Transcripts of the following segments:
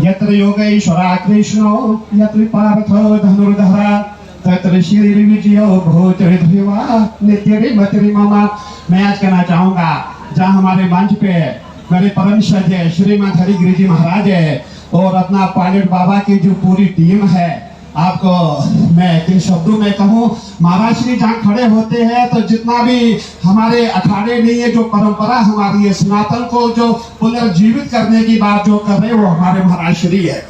यत्र योगेश्वरा कृष्णो यत्र पार्थो धनुर्धरा तत्र श्री विजयो भूतरिवा नित्य मति ममा। मैं आज कहना चाहूँगा जहाँ हमारे मंच पे मेरे परम श्रद्धेय श्रीमद हरिगिरि जी महाराज है और अपना पायलट बाबा की जो पूरी टीम है, आपको मैं किन शब्दों में कहूँ, महाराज श्री जहाँ खड़े होते हैं तो जितना भी हमारे अखाड़े में ये जो परंपरा हमारी है सनातन को जो पुनर्जीवित करने की बात जो कर रहे हैं वो हमारे महाराज श्री है।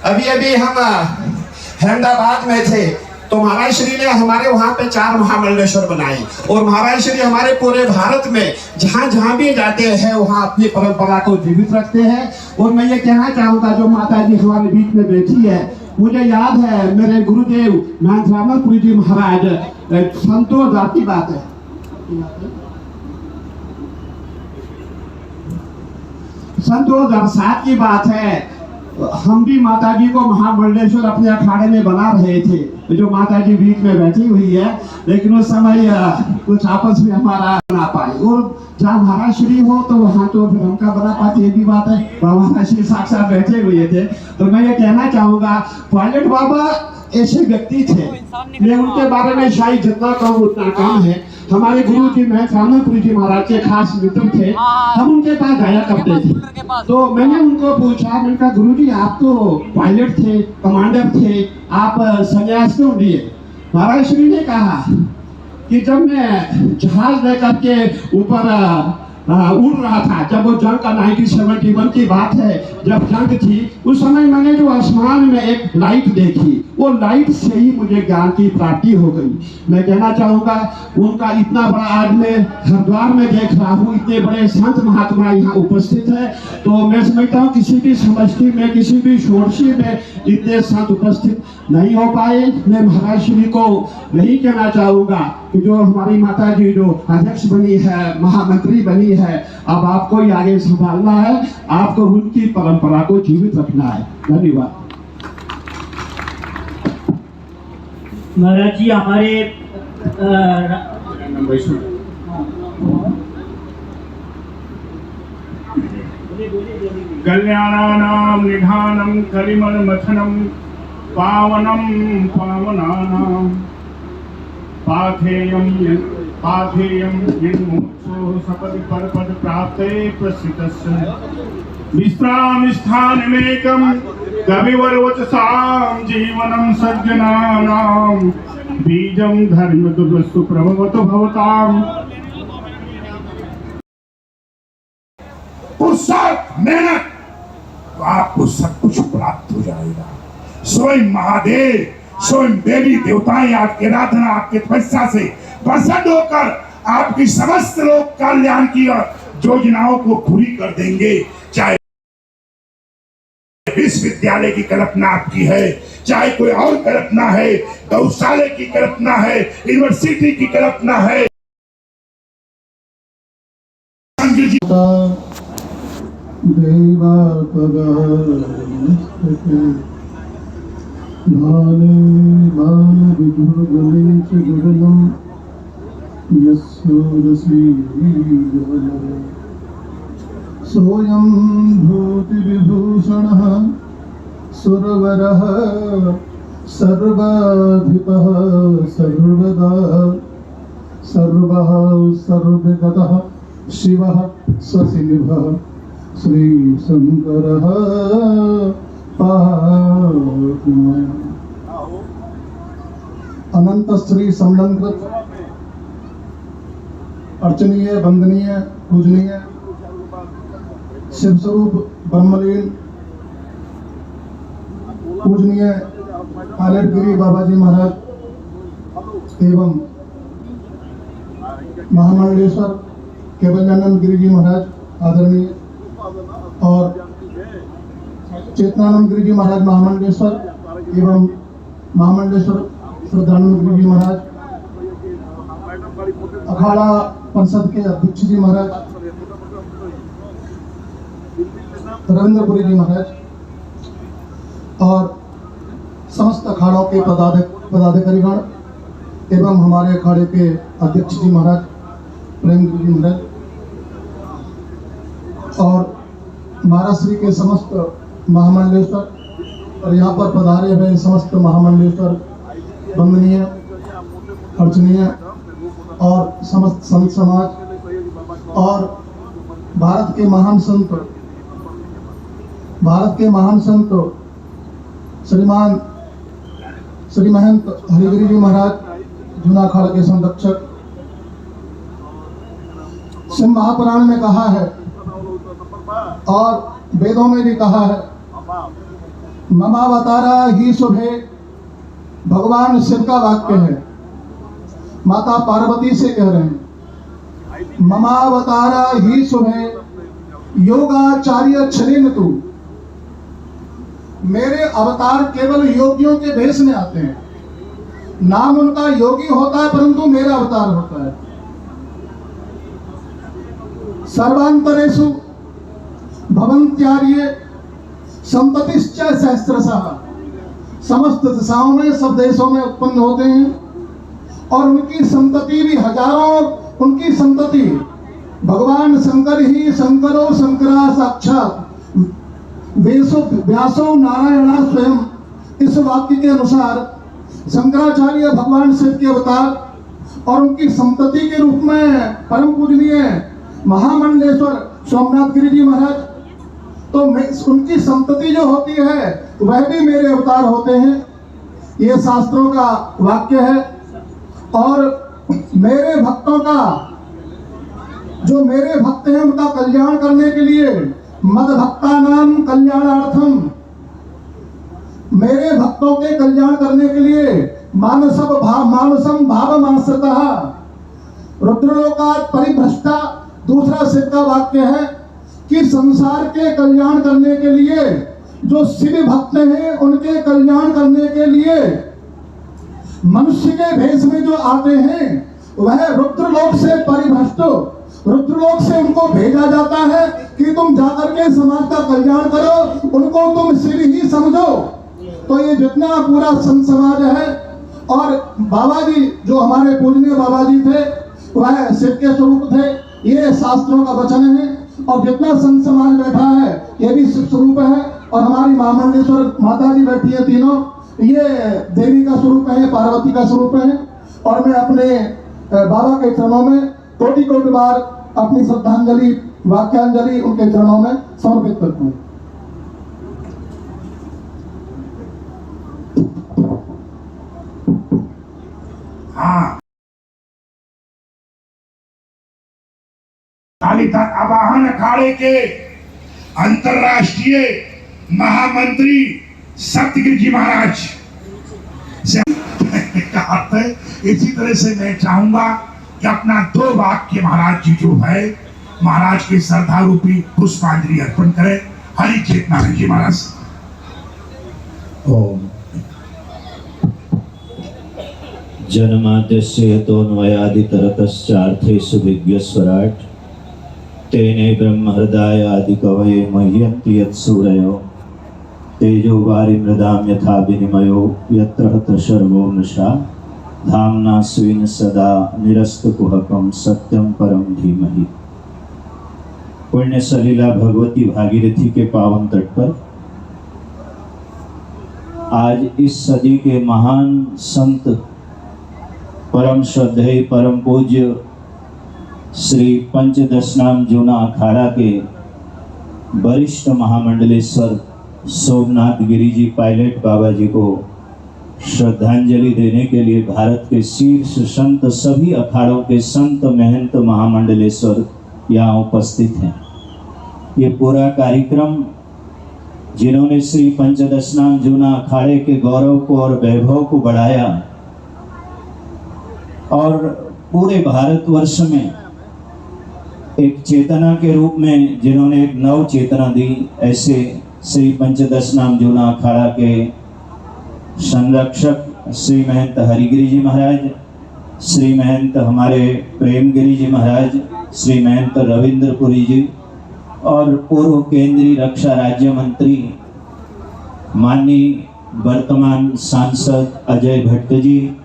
अभी अभी हम अहमदाबाद में थे तो महाराज श्री ने हमारे वहाँ पे 4 महामंडलेश्वर बनाए और महाराज श्री हमारे पूरे भारत में जहाँ जहाँ भी जाते हैं वहाँ अपनी परंपरा को जीवित रखते हैं। और मैं ये कहना चाहूँगा जो माता जी हमारे बीच में बैठी है, मुझे याद है मेरे गुरुदेव महंत जी महाराज संतोष जाति बात है संतोष 2007 की बात है, हम भी माता जी को महामंडलेश्वर अपने अखाड़े में बना रहे थे, जो माता जी बीच में बैठी हुई है, लेकिन उस समय कुछ आपस में हमारा बना पाए। और जहाँ महाराज श्री हो तो वहाँ तो फिर हमका बना पाते, ये भी बात है, महाराज श्री साक्षात बैठे हुए थे। तो मैं ये कहना चाहूँगा पायलट बाबा ऐसे व्यक्ति थे, मैं उनके बारे में शायद जितना कहूँ उतना कम है। हमारे गुरु जी महंत जी महाराज के खास मित्र थे, हम उनके पास जाया करते थे। तो मैंने उनको पूछा, मैंने कहा गुरु जी आप तो पायलट थे, कमांडर थे, आप संन्यास क्यों लिए? महाराज श्री ने कहा कि जब मैं जहाज लेकर के ऊपर उड़ रहा था, जब वो जंग का 1971 की बात है, जब जंग थी उस समय मैंने जो आसमान में एक लाइट देखी, वो लाइट से ही मुझे ज्ञान की प्राप्ति हो गई। मैं कहना चाहूँगा उनका इतना बड़ा, आज मैं हरिद्वार में देख रहा हूँ इतने बड़े संत महात्मा यहाँ उपस्थित है, तो मैं समझता हूँ किसी भी समष्टि में किसी भी षोडशी में इतने संत उपस्थित नहीं हो पाए। मैं महाराज श्री को यही कहना चाहूँगा कि जो हमारी माता जी जो अध्यक्ष बनी है, महामंत्री बनी है, अब आपको ही आगे संभालना है, आपको उनकी परंपरा को जीवित रखना है। धन्यवाद। महाराज जी हमारे कल्याणानां निधानं कलिमलमथनं पावनं पावनानां पाथेयं यन्मुमुक्षुः सपदि परपद प्राप्ते प्रसिद्धस्य विश्राम स्थानमेकं कविवरवचसां जीवनं सज्जनानां बीजं धर्मदुर्गस्तु प्रभवतु भवताम्। पुरुषार्थ मेहनत तो आपको सब कुछ प्राप्त हो जाएगा। स्वयं महादेव, स्वयं देवी देवताएं आपकी आराधना, आपके तपस्या से प्रसन्न होकर आपकी समस्त लोक कल्याण की योजनाओं को पूरी कर देंगे। चाहे विश्वविद्यालय की कल्पना आपकी है, चाहे कोई और कल्पना है, गौशाला की कल्पना है, यूनिवर्सिटी की कल्पना है। सोऽयं भूतिविभूषणः सुरवरः सर्वाधिपः सर्वदा सर्वः सर्वगतः शिवः सशिनिभः श्रीशंकरः पातु माम्। अनंत श्री समलंकृत अर्चनीय वंदनीय पूजनीय शिव स्वरूप ब्रह्मलीन पूजनीय पायलट गिरी बाबा जी महाराज एवं महामंडलेश्वर केवलानंद गिरी जी महाराज आदरणीय और चेतनानंद गिरी जी महाराज महामंडलेश्वर एवं महामंडलेश्वर श्रद्धानंद गिरी जी महाराज, अखाड़ा परिषद के अध्यक्ष जी महाराज रविंद्रपुरी जी महाराज और समस्त अखाड़ों के पदाधिकारीगण एवं हमारे अखाड़े के अध्यक्ष जी महाराज प्रेम जी महाराज और महाराज श्री के समस्त महामंडलेश्वर और यहाँ पर पधारे हुए समस्त महामंडलेश्वर वंदनीय अर्चनीय और समस्त संत समाज और भारत के महान संत श्री महंत हरिगिरी जी महाराज जूना अखाड़ा के संरक्षक। शिव महापुराण में कहा है और वेदों में भी कहा है, ममावतारा ही शुभे, भगवान शिव का वाक्य है, माता पार्वती से कह रहे हैं, ममावतारा ही शुभे योगाचार्य छलिन तू, मेरे अवतार केवल योगियों के भेष में आते हैं। नाम उनका योगी होता है परंतु मेरा अवतार होता है। सर्वांतरेषु भवन्त्यार्ये संपतिश्च सहस्रशः, समस्त दिशाओं में सब देशों में उत्पन्न होते हैं और उनकी संतति भी हजारों, उनकी संतति भगवान शंकर ही शंकरो शंकरा साक्षात व्यासो नारायणा स्वयं। इस वाक्य के अनुसार शंकराचार्य भगवान शिव के अवतार और उनकी संतति के रूप में परम पूजनीय महामंडलेश्वर सोमनाथ गिरी जी महाराज, तो उनकी संतति जो होती है वह भी मेरे अवतार होते हैं। ये शास्त्रों का वाक्य है और मेरे भक्तों का, जो मेरे भक्त हैं उनका कल्याण करने के लिए, मद भक्ता नाम कल्याणार्थम, मेरे भक्तों के कल्याण करने के लिए मानसम भावमाश्रितः रुद्रलोकात् परिभ्रष्टा, दूसरा शिव का वाक्य है कि संसार के कल्याण करने के लिए, जो शिव भक्त हैं उनके कल्याण करने के लिए मनुष्य के भेष में जो आते हैं वह रुद्रलोक से परिभ्रष्ट, रुद्रलोक से उनको भेजा जाता है कि तुम जाकर के समाज का कल्याण करो, उनको तुम शिव ही समझो। तो ये जितना पूरा संत समाज है और बाबा जी जो हमारे पूजनीय बाबा जी थे वह शिव के स्वरूप थे, ये शास्त्रों का वचन है। और जितना संत समाज बैठा है ये भी शिव स्वरूप है और हमारी महामंडलेश्वर माता जी बैठी है तीनों, ये देवी का स्वरूप है, पार्वती का स्वरूप है। और मैं अपने बाबा के चरणों में कोटि कोटि बार अपनी श्रद्धांजलि वाक्यांजलि उनके चरणों में समर्पित करता हूँ। हाँ, कालिका आवाहन अखाड़े के अंतरराष्ट्रीय महामंत्री सत्यगिरी जी महाराज से कहा था। इसी तरह से मैं चाहूंगा कि अपना 2 वाक्य महाराज जी जो है महाराज के श्रद्धा रूपी पुष्पांजलि अर्पण करें। हरि चेतना जी महाराज। ओम जन्माद्यस्य यतोऽन्वयादितरतश्चार्थेषु विज्ञस्वराट् तेने ब्रह्म हृदय आदि कवये मह्यन्ति यत्सूरयो तेजो वारिमृदां यथा विनिमयो यत्र हत्र शर्वो नृषा धाम्ना स्वेन सदा निरस्तकुहकं सत्यं परम धीमहि। पुण्य सलीला भगवती भागीरथी के पावन तट पर आज इस सदी के महान संत परम श्रद्धेय परम पूज्य श्री पंचदशनाम जूना अखाड़ा के वरिष्ठ महामंडलेश्वर सोमनाथ गिरी जी पायलट बाबा जी को श्रद्धांजलि देने के लिए भारत के शीर्ष संत, सभी अखाड़ों के संत महंत महामंडलेश्वर यहाँ उपस्थित हैं। ये पूरा कार्यक्रम जिन्होंने श्री पंचदशनाम जूना अखाड़े के गौरव को और वैभव को बढ़ाया और पूरे भारतवर्ष में एक चेतना के रूप में जिन्होंने एक नव चेतना दी, ऐसे श्री पंचदशनाम जूना अखाड़ा के संरक्षक श्री महंत हरिगिरी जी महाराज, श्री महंत हमारे प्रेमगिरी जी महाराज, श्री महंत रविंद्रपुरी जी और पूर्व केंद्रीय रक्षा राज्य मंत्री माननीय वर्तमान सांसद अजय भट्ट जी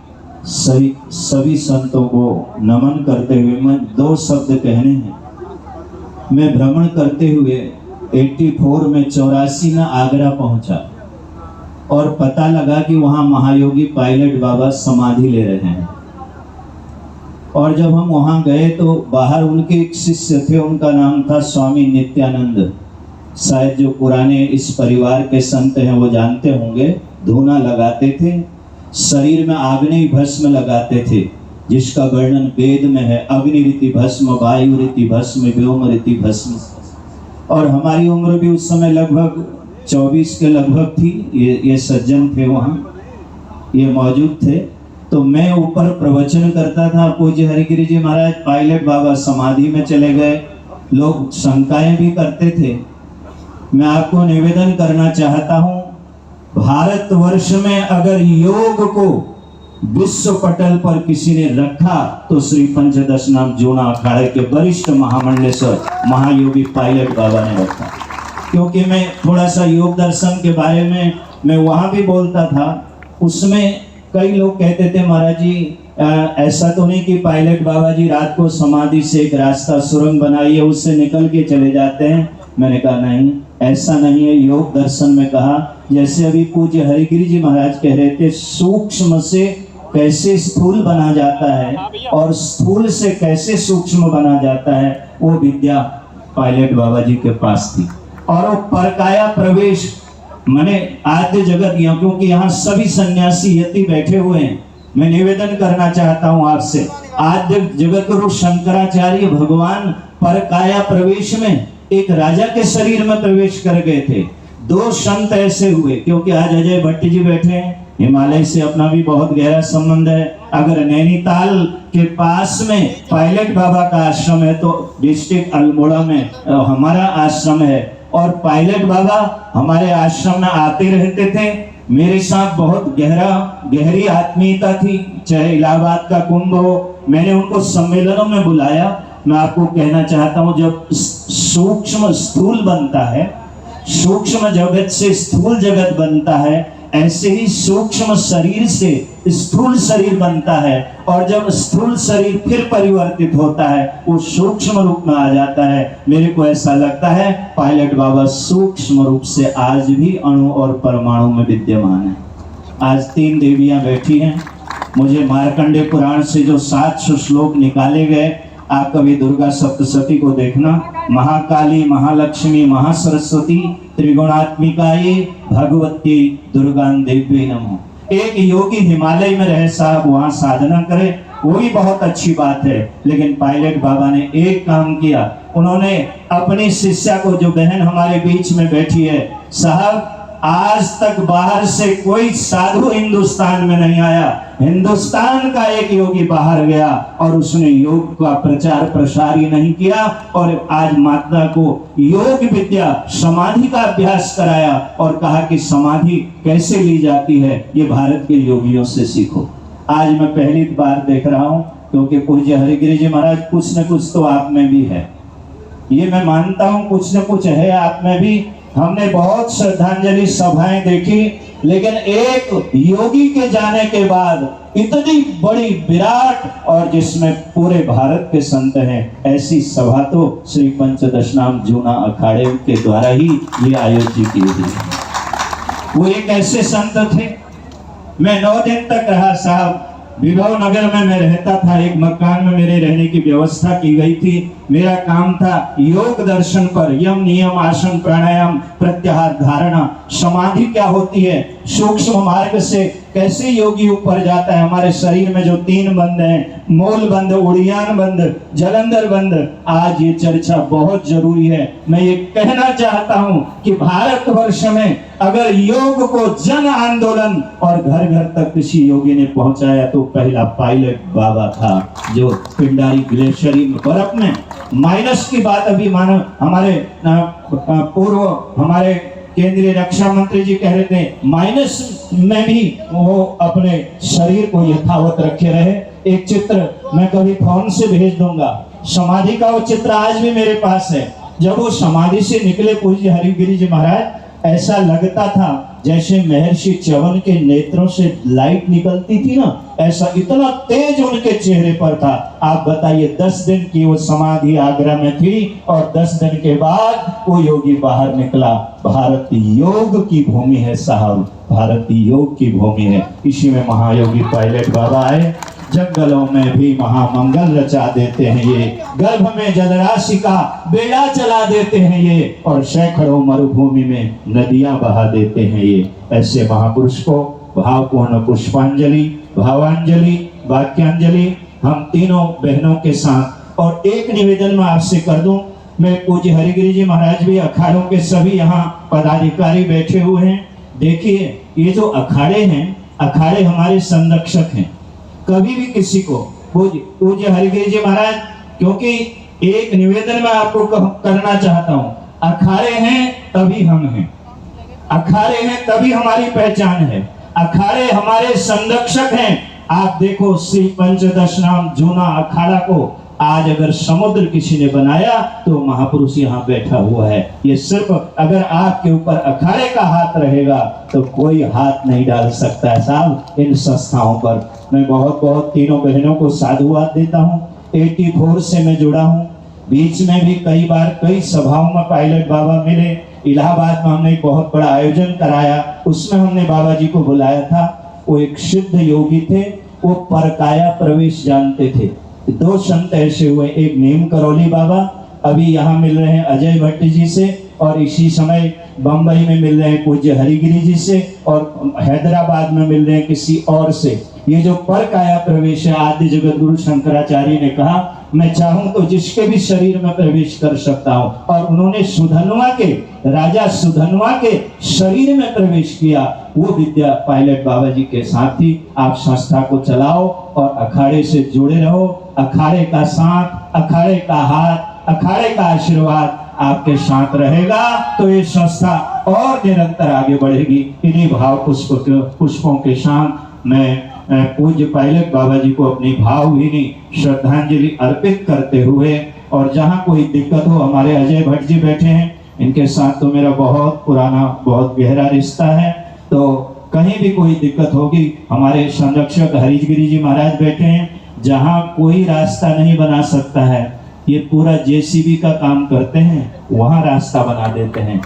सभी संतों को नमन करते हुए मैं 2 शब्द कहने हैं। मैं भ्रमण करते हुए 84 में 84 में आगरा पहुंचा और पता लगा कि वहाँ महायोगी पायलट बाबा समाधि ले रहे हैं। और जब हम वहाँ गए तो बाहर उनके एक शिष्य थे, उनका नाम था स्वामी नित्यानंद। शायद जो पुराने इस परिवार के संत हैं वो जानते होंगे। धूना लगाते थे, शरीर में आग्नेय भस्म लगाते थे, जिसका वर्णन वेद में है, अग्निरिति भस्म, वायु रीति भस्म, व्योम रीति भस्म। और हमारी उम्र भी उस समय लगभग 24 के लगभग थी। ये सज्जन थे वहाँ, ये मौजूद थे। तो मैं ऊपर प्रवचन करता था, पूज्य हरिगिरी जी महाराज पायलट बाबा समाधि में चले गए। लोग शंकाएं भी करते थे। मैं आपको निवेदन करना चाहता हूँ, भारतवर्ष में अगर योग को विश्व पटल पर किसी ने रखा तो श्री पंचदशनाम जूना अखाड़े के वरिष्ठ महामंडलेश्वर महायोगी पायलट बाबा ने रखा। क्योंकि मैं थोड़ा सा योग दर्शन के बारे में मैं वहाँ भी बोलता था, उसमें कई लोग कहते थे महाराज जी ऐसा तो नहीं कि पायलट बाबा जी रात को समाधि से एक रास्ता सुरंग बनाई है उससे निकल के चले जाते हैं। मैंने कहा नहीं, ऐसा नहीं है। योग दर्शन में कहा, जैसे अभी पूज्य हरिगिरी जी महाराज कह रहे थे, सूक्ष्म से कैसे स्थूल बना जाता है और स्थूल से कैसे सूक्ष्म बना जाता है, वो विद्या पायलट बाबा जी के पास थी। और वो परकाया प्रवेश माने आद्य जगत, क्योंकि यहाँ सभी सन्यासी यति बैठे हुए हैं, मैं निवेदन करना चाहता हूँ आपसे, आद्य जगत गुरु शंकराचार्य भगवान परकाया प्रवेश में एक राजा के शरीर में प्रवेश कर गए थे। 2 संत ऐसे हुए, क्योंकि आज अजय भट्ट जी बैठे हैं, हिमालय से अपना भी बहुत गहरा संबंध है। अगर नैनीताल के पास में पायलट बाबा का आश्रम है तो डिस्ट्रिक्ट अल्मोड़ा में हमारा आश्रम है, और पायलट बाबा हमारे आश्रम में आते रहते थे। मेरे साथ बहुत गहरी आत्मीयता थी, चाहे इलाहाबाद का कुंभ हो। मैंने उनको सम्मेलनों में बुलाया। मैं आपको कहना चाहता हूँ, जब सूक्ष्म स्थूल बनता है, सूक्ष्म जगत से स्थूल जगत बनता है, ऐसे ही सूक्ष्म शरीर से स्थूल शरीर बनता है। और जब स्थूल शरीर फिर परिवर्तित होता है, वो सूक्ष्म रूप में आ जाता है। मेरे को ऐसा लगता है पायलट बाबा सूक्ष्म रूप से आज भी अणु और परमाणु में विद्यमान है। आज 3 देवियां बैठी हैं। मुझे मार्कंडेय पुराण से जो 700 श्लोक निकाले गए, आप कभी दुर्गा सप्तशती को देखना, महाकाली, महालक्ष्मी, महासरस्वती, त्रिगुणात्मिकाये भगवती दुर्गां देवी नमो। एक योगी हिमालय में रहे साहब, वहाँ साधना करे, वो भी बहुत अच्छी बात है। लेकिन पायलट बाबा ने एक काम किया, उन्होंने अपनी शिष्या को, जो बहन हमारे बीच में बैठी है, साहब आज तक बाहर से कोई साधु हिंदुस्तान में नहीं आया। हिंदुस्तान का एक योगी बाहर गया और उसने योग का प्रचार प्रसार ही नहीं किया, और आज माता को योग विद्या समाधि का अभ्यास कराया और कहा कि समाधि कैसे ली जाती है, ये भारत के योगियों से सीखो। आज मैं पहली बार देख रहा हूँ, क्योंकि पूज्य हरिगिरी जी महाराज कुछ न कुछ तो आप में भी है, ये मैं मानता हूँ, कुछ न कुछ है आप में भी। हमने बहुत श्रद्धांजलि सभाएं देखी, लेकिन एक योगी के जाने के बाद इतनी बड़ी विराट और जिसमें पूरे भारत के संत हैं, ऐसी सभा तो श्री पंचदशनाम जूना अखाड़े के द्वारा ही ये आयोजित की गई। वो एक ऐसे संत थे। मैं 9 दिन तक रहा साहब, विभव नगर में मैं रहता था। एक मकान में मेरे रहने की व्यवस्था की गई थी। मेरा काम था योग दर्शन पर, यम नियम आसन प्राणायाम प्रत्याहार धारणा, समाधि क्या होती है, सूक्ष्म मार्ग से कैसे योगी ऊपर जाता है। हमारे शरीर में जो 3 बंद हैं, मूल बंद, उड़ियान बंद, जलंधर बंद, आज ये चर्चा बहुत जरूरी है। मैं ये कहना चाहता हूं कि भारतवर्ष में अगर योग को जन आंदोलन और घर घर तक किसी योगी ने पहुंचाया तो पहला पायलट बाबा था, जो पिंडारी ग्लेशियरी बर्फ में माइनस की बात अभी मानो हमारे पूर्व हमारे केंद्रीय रक्षा मंत्री जी कह रहे थे, माइनस में भी वो अपने शरीर को यथावत रखे रहे। एक चित्र मैं कभी फोन से भेज दूंगा, समाधि का वो चित्र आज भी मेरे पास है। जब वो समाधि से निकले पूज्य हरिगिरी जी महाराज, ऐसा लगता था जैसे महर्षि च्यवन के नेत्रों से लाइट निकलती थी ना, ऐसा इतना तेज उनके चेहरे पर था। आप बताइए 10 दिन की वो समाधि आगरा में थी और 10 दिन के बाद वो योगी बाहर निकला। भारत योग की भूमि है साहब, भारत योग की भूमि है। इसी में महायोगी पायलट बाबा आए, जंगलों में भी महामंगल रचा देते हैं ये, गर्भ में जलराशि का बेड़ा चला देते हैं ये, और सैकड़ों मरुभूमि में नदियां बहा देते हैं ये। ऐसे महापुरुष को भावपूर्ण पुष्पांजलि, भावांजलि, वाक्यांजलि हम तीनों बहनों के साथ। और एक निवेदन मैं आपसे कर दूं, मैं पूज्य हरिगिरी जी महाराज भी, अखाड़ों के सभी यहाँ पदाधिकारी बैठे हुए हैं। देखिए ये जो अखाड़े हैं, अखाड़े हमारे संरक्षक हैं। कभी भी किसी को पूज्य हरिगिरी जी महाराज, क्योंकि एक निवेदन मैं आपको करना चाहता हूं, अखाड़े हैं तभी हम हैं, अखाड़े हैं तभी हमारी पहचान है, अखाड़े हमारे संरक्षक हैं। आप देखो श्री पंचदशनाम जूना अखाड़ा को आज अगर समुद्र किसी ने बनाया तो महापुरुष यहाँ बैठा हुआ है। ये सिर्फ अगर आपके ऊपर अखाड़े का हाथ रहेगा तो कोई हाथ नहीं डाल सकता है साहब इन संस्थाओं पर। मैं बहुत बहुत तीनों बहनों को साधुवाद देता हूँ। 84 से मैं जुड़ा हूँ, बीच में भी कई बार कई सभाओं में पायलट बाबा मिले। इलाहाबाद में हमने एक बहुत बड़ा आयोजन कराया, उसमें हमने बाबा जी को बुलाया था। वो एक सिद्ध योगी थे, वो परकाया प्रवेश जानते थे। 2 संत ऐसे हुए, एक नीम करौली बाबा अभी यहाँ मिल रहे हैं अजय भट्ट जी से, और इसी समय बंबई में मिल रहे हैं पूज्य हरिगिरी जी से, और हैदराबाद में मिल रहे हैं किसी और से। ये जो परकाया प्रवेश है, आदि जगत गुरु शंकराचार्य ने कहा मैं चाहूं तो जिसके भी शरीर में प्रवेश कर सकता हूं, और उन्होंने सुधनवा के राजा सुधनवा के शरीर में प्रवेश किया। वो विद्या पायलट बाबा जी के साथ ही आप संस्था को चलाओ और अखाड़े से जुड़े रहो। अखाड़े का साथ, अखाड़े का हाथ, अखाड़े का आशीर्वाद आपके साथ रहेगा तो ये संस्था और निरंतर आगे बढ़ेगी। इन्हीं भाव पुष्पों के साथ मैं पूज्य पायलट बाबा जी को अपनी भावभीनी श्रद्धांजलि अर्पित करते हुए, और जहाँ कोई दिक्कत हो, हमारे अजय भट्ट जी बैठे हैं, इनके साथ तो मेरा बहुत पुराना बहुत गहरा रिश्ता है, तो कहीं भी कोई दिक्कत होगी, हमारे संरक्षक हरिगिरी जी महाराज बैठे हैं। जहाँ कोई रास्ता नहीं बना सकता है, ये पूरा जेसीबी का काम करते हैं, वहाँ रास्ता बना देते हैं,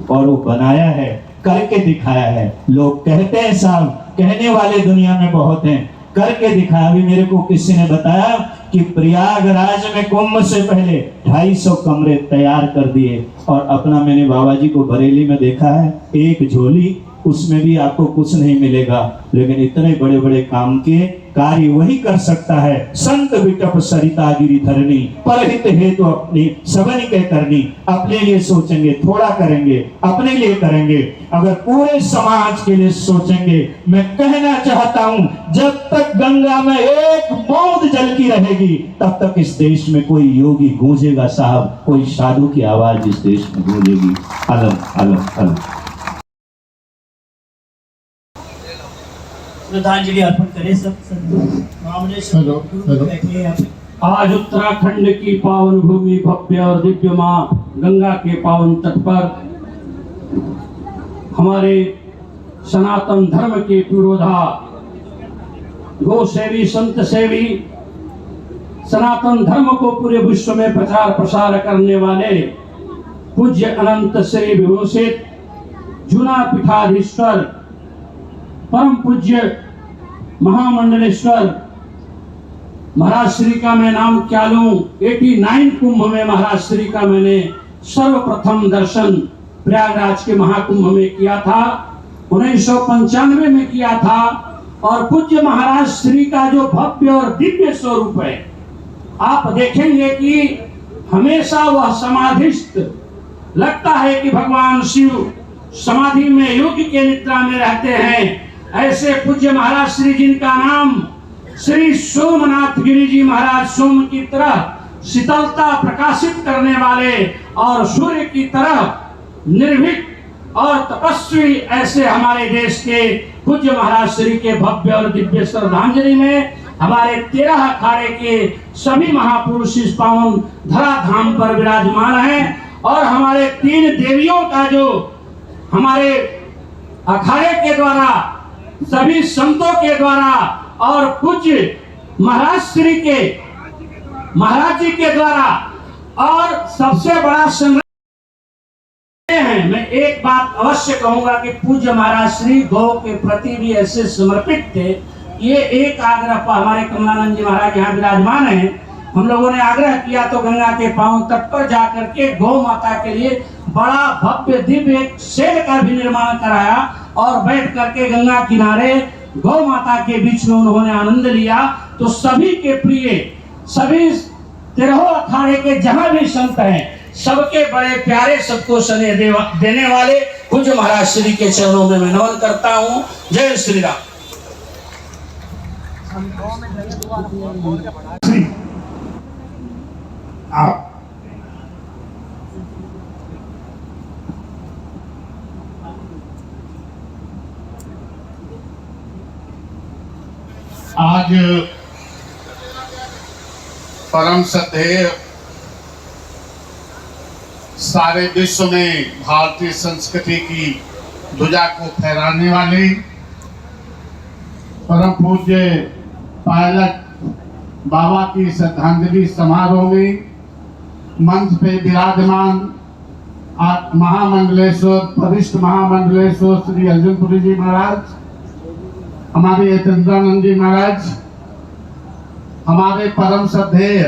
और वो बनाया है, करके दिखाया है। लोग कहते हैं साहब, कहने वाले दुनिया में बहुत हैं, करके दिखाया। अभी मेरे को किसी ने बताया कि प्रयागराज में कुंभ से पहले 250 कमरे तैयार कर दिए, और अपना मैंने बाबा जी को बरेली में देखा है, एक झोली, उसमें भी आपको कुछ नहीं मिलेगा, लेकिन इतने बड़े बड़े काम के कार्य वही कर सकता है। संत विटप सरिता गिरी धरनी, परहित हेतु अपनी सबन के करनी। अपने लिए सोचेंगे, थोड़ा करेंगे, अपने लिए करेंगे, अगर पूरे समाज के लिए सोचेंगे। मैं कहना चाहता हूं, जब तक गंगा में एक बूंद जल की रहेगी, तब तक इस देश में कोई योगी गूंजेगा साहब, कोई साधु की आवाज इस देश में गूंजेगी। अलम अलम अलम। श्रद्धांजलि अर्पण करें सब बैठे। आज उत्तराखंड की पावन भूमि भव्य और दिव्य माँ गंगा के पावन तट पर हमारे सनातन धर्म के पुरोधा, गो सेवी, संत सेवी, सनातन धर्म को पूरे विश्व में प्रचार प्रसार करने वाले पूज्य अनंत श्री विभूषित जूना पीठाधीश्वर परम पूज्य महामंडलेश्वर महाराज श्री का मैं नाम क्या लूं। 89 कुंभ में महाराज श्री का मैंने सर्वप्रथम दर्शन प्रयागराज के महाकुंभ में किया था, 1995 में किया था। और पूज्य महाराज श्री का जो भव्य और दिव्य स्वरूप है, आप देखेंगे कि हमेशा वह समाधिस्थ लगता है कि भगवान शिव समाधि में योग के निद्रा में रहते हैं। ऐसे पूज्य महाराज श्री जिनका नाम श्री सोमनाथ गिरी जी महाराज, सोम की तरह शीतलता प्रकाशित करने वाले और सूर्य की तरह निर्भीक और तपस्वी, ऐसे हमारे देश के पूज्य महाराज श्री के भव्य और दिव्य श्रद्धांजलि में हमारे 13 अखाड़े के सभी महापुरुष इस पावन धरा धाम पर विराजमान हैं। और हमारे 3 देवियों का जो हमारे अखाड़े के द्वारा, सभी संतों के द्वारा और पूज्य महाराज श्री के महाराज जी के द्वारा और सबसे बड़ा संग्रह है। मैं एक बात अवश्य कहूंगा कि पूज्य महाराज श्री गौ के प्रति भी ऐसे समर्पित थे। ये एक आग्रह पर हमारे कमलानंद जी महाराज यहाँ विराजमान हैं। हम लोगों ने आग्रह किया तो गंगा के पांव तट पर जाकर के गौ माता के लिए बड़ा भव्य दिव्य एक शेड का भी निर्माण कराया और बैठ करके गंगा किनारे गौ माता के बीच में उन्होंने आनंद लिया। तो सभी के प्रिय, सभी 13 अखाड़े के जहां भी संत हैं, सबके बड़े प्यारे, सबको स्नेह देने वाले पूज्य महाराज श्री के चरणों में मैं नमन करता हूं। जय श्री राम। आज परम श्रद्धेय सारे विश्व में भारतीय संस्कृति की ध्वजा को फहराने वाले परम पूज्य पायलट बाबा की श्रद्धांजलि समारोह में मंच पे विराजमान महामंडलेश्वर, वरिष्ठ महामंडलेश्वर श्री अर्जुनपुरी जी महाराज, हमारे चंद्रानंद जी महाराज, हमारे परम श्रद्धेय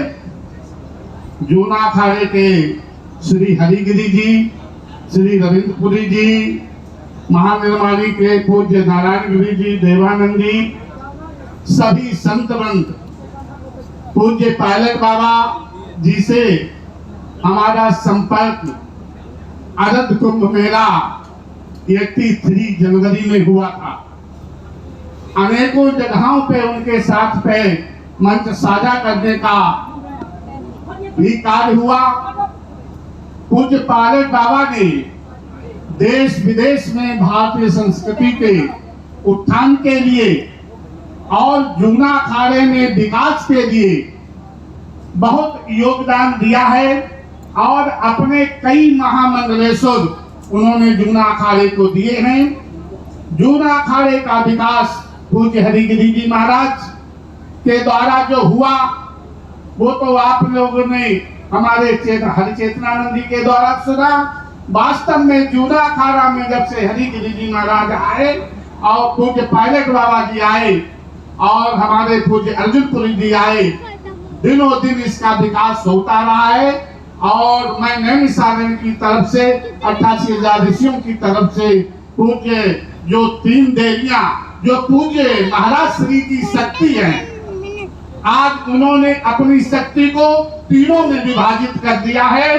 जूना अखाड़े के श्री हरिगिरी जी, श्री रविंद्रपुरी जी, महानिर्माणी के पूज्य नारायण गिरी जी, देवानंद जी, सभी संत वृंद, पूज्य पायलट बाबा जी से हमारा संपर्क अरद कुंभ मेला 83 जनवरी में हुआ था। अनेकों जगहों पे उनके साथ पे मंच साझा करने का भी कार्य हुआ। पूज्य पायलट बाबा ने देश विदेश में भारतीय संस्कृति के उत्थान के लिए और जूना अखाड़े में विकास के लिए बहुत योगदान दिया है और अपने कई महामंडलेश्वर उन्होंने जूना अखाड़े को दिए हैं। जूना अखाड़े का विकास पूज्य हरिगिरी जी महाराज के द्वारा जो हुआ वो तो आप लोगों ने हमारे हरिचेतनानंद जी के द्वारा सुना। वास्तव में जूना अखाड़ा में जब से हरिगिरी जी महाराज आए और पूज्य पायलट बाबा जी आए और हमारे पूज्य अर्जुनपुरी जी आए, दिनों दिन इसका विकास होता रहा है। और मैं नैमिषारण्य की तरफ से 88,000 ऋषियों की तरफ से पूज्य जो 3 देवियां जो पूज्य महाराज श्री की शक्ति है, आज उन्होंने अपनी शक्ति को तीनों में विभाजित कर दिया है।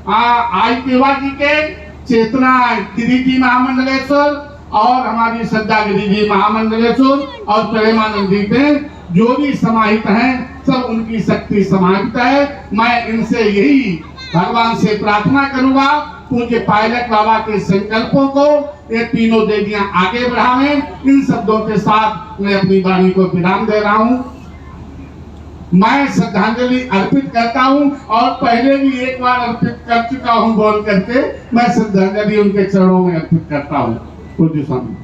आई केवा जी के चेतना गिरी जी महामंडलेश्वर और हमारी श्रद्धा गिरी जी महामंडलेश्वर और प्रेमानंद जी के जो भी समाहित हैं सब उनकी शक्ति समाहित है। मैं इनसे यही भगवान से प्रार्थना करूंगा पूज्य पायलट बाबा के संकल्पों को ये तीनों देवियां आगे बढ़ावें। इन शब्दों के साथ मैं अपनी वाणी को विराम दे रहा हूं। मैं श्रद्धांजलि अर्पित करता हूं और पहले भी एक बार अर्पित कर चुका हूं बोल करके मैं श्रद्धांजलि उनके चरणों में अर्पित करता हूं। पूज्य स्वामी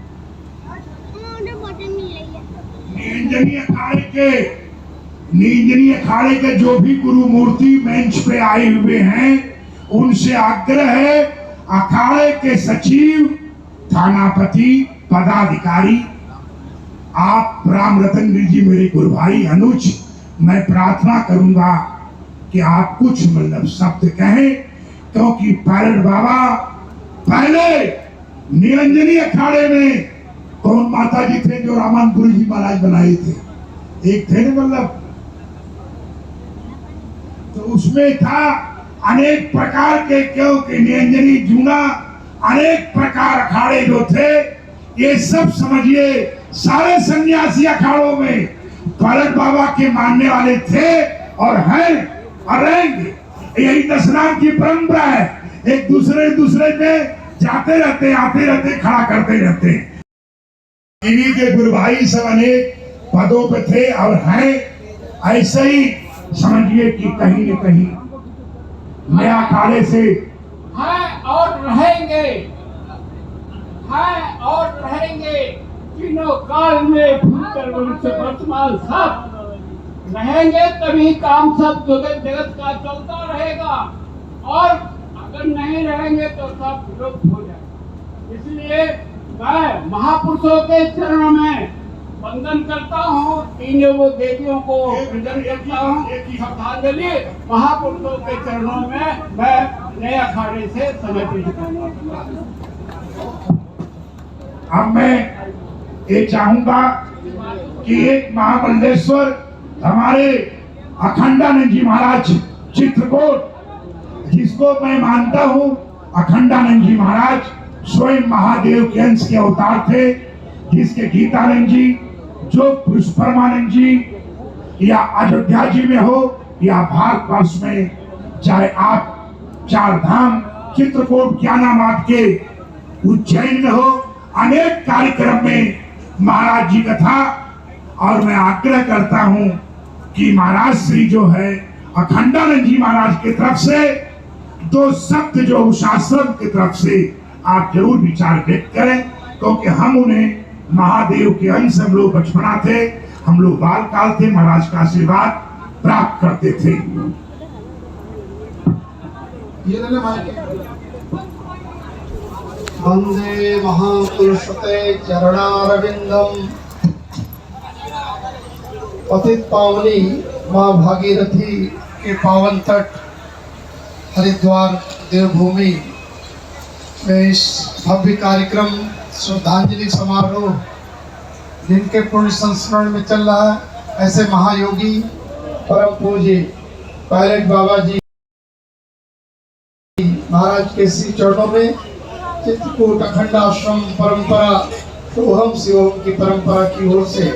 नींजनी अखाड़े के जो भी गुरु मूर्ति मंच पे आए हुए हैं उनसे आग्रह है, अखाड़े के सचिव, थानापति, पदाधिकारी, आप राम रतन गिरी जी मेरे गुरु भाई अनुज, मैं प्रार्थना करूंगा कि आप कुछ मतलब शब्द कहें, क्योंकि पायलट बाबा पहले निरंजनी अखाड़े में कौन माता जी थे जो रामानंदपुरी जी महाराज बनाए थे, एक थे ना मतलब, तो उसमें था अनेक प्रकार के, क्योंकि निरंजनी जूना अनेक प्रकार अखाड़े जो थे, ये सब समझिए सारे सन्यासी अखाड़ों में पायलट बाबा के मानने वाले थे और हैं और रहेंगे। यही दशनाम की परंपरा है, एक दूसरे पे जाते रहते, आते रहते, खड़ा करते रहते। इन्हीं के गुरु भाई सब अनेक पदों पे थे और हैं। ऐसे ही समझिए कि कहीं न कहीं नया अखाड़े से हैं और रहेंगे। हैं और रहेंगे, तीनों काल में भूतल भविष्य वर्तमान सब रहेंगे, तभी काम सब जगत का चलता रहेगा। और अगर नहीं रहेंगे तो सब विलुप्त हो जाएगा। इसलिए मैं महापुरुषों के चरणों में वंदन करता हूँ, तीनों वो देवियों को वंदन करता हूँ। श्रद्धांजलि महापुरुषों के चरणों में मैं नए अखाड़े से समर्पित करता हूँ। अब मैं ये चाहूंगा कि एक महामंडलेश्वर हमारे अखंडानंद जी महाराज चित्रकूट, जिसको मैं मानता हूँ अखंडानंद जी महाराज स्वयं महादेव के अंश के अवतार थे, जिसके गीतानंद जी, जो पुष्परमानंद जी या अयोध्या जी में हो या भारतवर्ष में, चाहे आप चार धाम चित्रकूट ज्ञानामाद के उज्जैन में हो, अनेक कार्यक्रम में महाराज जी का था। और मैं आग्रह करता हूं कि महाराज श्री जो है अखंडानंद जी महाराज की तरफ से दो शब्द जो उशासन की तरफ से आप जरूर विचार व्यक्त करें, क्योंकि हम उन्हें महादेव के अंश, हम लोग बचपना थे, हम लोग बाल काल थे, महाराज का आशीर्वाद प्राप्त करते थे। वंदे महापुरुषते चरणारविंदम, पतित पावनी माँ भागीरथी के पावन तट हरिद्वार देवभूमि में इस भव्य कार्यक्रम श्रद्धांजलि समारोह जिनके पुण्य संस्मरण में चल रहा है, ऐसे महायोगी परम पूज्य पायलट बाबा जी महाराज के श्री चरणों में चित्रकूट अखंड आश्रम परंपरा सोहम शिवम की परंपरा की ओर से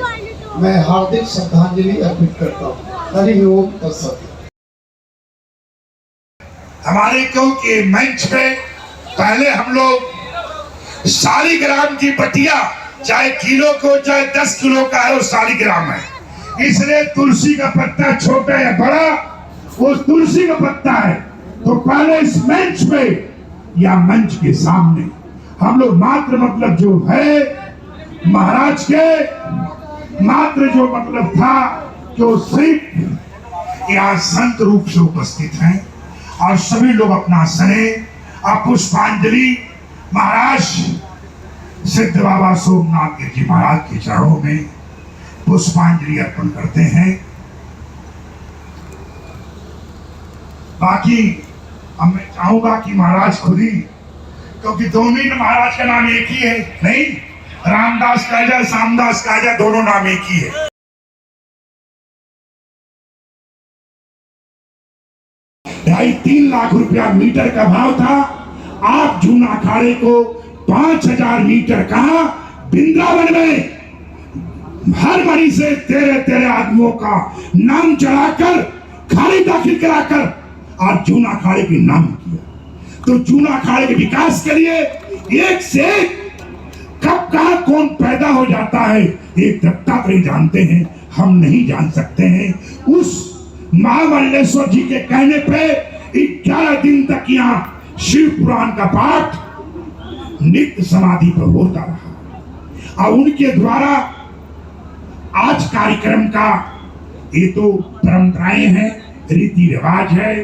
मैं हार्दिक श्रद्धांजलि अर्पित करता हूँ। हरि ओम तत्सत। हमारे क्योंकि मंच पे पहले हम लोग शालिग्राम की बटिया, चाहे किलो को चाहे 10 किलो का है, वो शालिग्राम है, इसलिए तुलसी का पत्ता छोटा या बड़ा वो तुलसी का पत्ता है। तो पहले इस मंच पे या मंच के सामने हम लोग मात्र मतलब जो है महाराज के मात्र जो मतलब था जो सिर्फ यहाँ संत रूप से उपस्थित हैं, और सभी लोग अपना स्नेह और पुष्पांजलि महाराज सिद्ध बाबा सोमनाथ जी महाराज के चरणों में पुष्पांजलि अर्पण करते हैं। बाकी अब मैं चाहूंगा कि महाराज खुद ही, क्योंकि दोनों ही महाराज का नाम एक ही है, नहीं रामदास कहा जाए श्यामदास कहा जाए, दोनों नाम एक ही है। 2.5-3 लाख रुपया मीटर का भाव था। आप जून अखाड़े को 5,000 मीटर कहा वृंदावन में हर मरी से 13 आदमियों का नाम चढ़ाकर खाली दाखिल कराकर और जून अखाड़े के नाम किया। तो जून अखाड़े के विकास के लिए एक से एक कब कहा कौन पैदा हो जाता है एक दत्तात्रेय जानते हैं, हम नहीं जान सकते हैं। उस महामंडलेश्वर जी के कहने पे 11 दिन तक यहाँ शिव पुराण का पाठ नित्य समाधि पर होता रहा, और उनके द्वारा आज कार्यक्रम का ये तो परंपराएं हैं, रीति रिवाज है।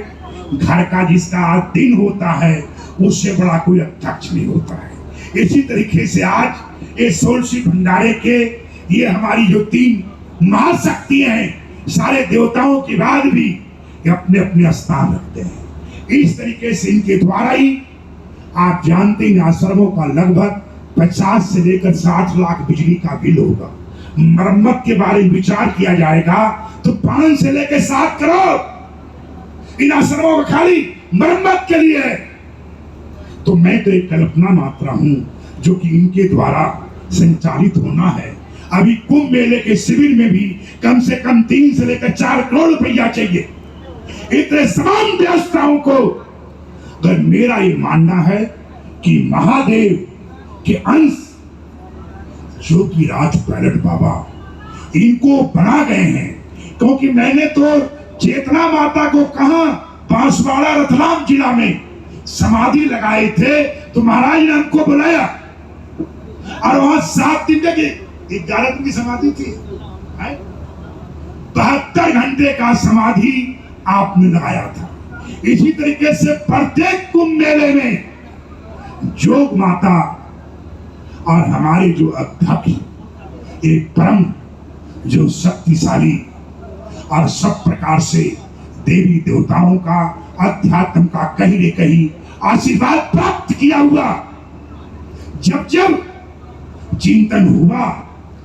घर का जिसका आज दिन होता है उससे बड़ा कोई अध्यक्ष नहीं होता है। इसी तरीके से आज ये सोलसी भंडारे के ये हमारी जो 3 महाशक्तियां हैं, सारे देवताओं के बाद भी ये अपने अपने स्थान रखते हैं। इस तरीके से इनके द्वारा ही आप जानते हैं आश्रमों का लगभग 50 से लेकर 60 लाख बिजली का बिल होगा। मरम्मत के बारे में विचार किया जाएगा तो 5 से लेकर 7 करोड़ इन आश्रमों का खाली मरम्मत के लिए है। तो मैं तो एक कल्पना मात्र हूं जो कि इनके द्वारा संचालित होना है। अभी कुंभ मेले के शिविर में भी कम से कम 3 से लेकर 4 करोड़ रुपया चाहिए। इतने तमाम व्यवस्थाओं को अगर मेरा ये मानना है कि महादेव के अंश जो कि राज पायलट बाबा इनको बना गए हैं, क्योंकि मैंने तो चेतना माता को कहा बांसवाड़ा रतलाम जिला में समाधि लगाए थे, तो महाराज ने हमको बुलाया और वहां 7 दिन लगे, 11 दिन की समाधि थी। 72 घंटे का समाधि आपने लगाया था। इसी तरीके से प्रत्येक कुंभ मेले में जोग माता और हमारे जो अध्यक्ष एक परम जो शक्तिशाली और सब प्रकार से देवी देवताओं का अध्यात्म का कहीं न कहीं आशीर्वाद प्राप्त किया हुआ, जब जब चिंतन हुआ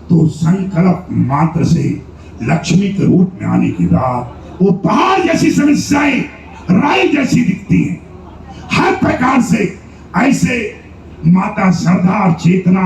तो संकल्प मात्र से लक्ष्मी के रूप में आने के बाद वो पहाड़ जैसी समस्याएं राई जैसी दिखती हैं। हर प्रकार से ऐसे माता श्रद्धा और चेतना